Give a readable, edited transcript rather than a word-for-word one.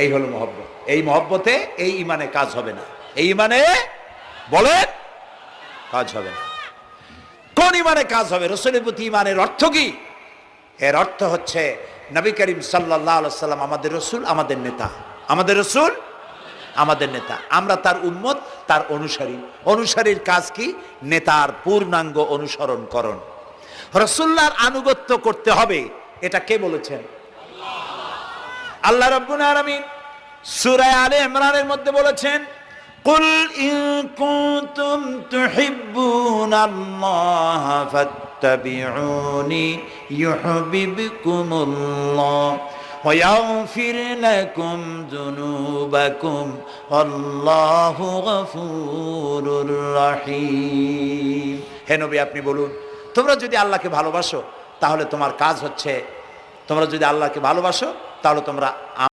এই হলো মহব্বত। এই মহব্বতে এই ইমানে কাজ হবে না। এই ইমানে বলেন কাজ হবে না। কোন ইমানে কাজ হবে? রাসূলের প্রতি ইমানের অর্থ কি? এর অর্থ হচ্ছে নবী করিম সাল্লাল্লাহু আলাইহি সাল্লাম আমাদের রাসূল, আমাদের নেতা। আমাদের রাসূল আমাদের নেতা, আমরা তার উম্মত, তার অনুসারী। অনুসারীর কাজ কি? নেতার পূর্ণাঙ্গ অনুসরণ করণ। রাসূলুল্লাহর আনুগত্য করতে হবে, এটা কে বলেছেন? আল্লাহ রাব্বুল আলামিন সূরা আলে ইমরানের মধ্যে বলেছেন, কুল ইন কুনতুম তুহিব্বুনাল্লাহ ফাত্তাবিউনি ইউহিব্বুকুমুল্লাহ ওয়া ইয়াগফির লাকুম যুনুবাকুম আল্লাহু গফুরুর রহিম। হে নবী, আপনি বলুন, তোমরা যদি আল্লাহকে ভালোবাসো তাহলে তোমার কাজ হচ্ছে, তোমরা যদি আল্লাহকে ভালোবাসো তাহলে তোমরা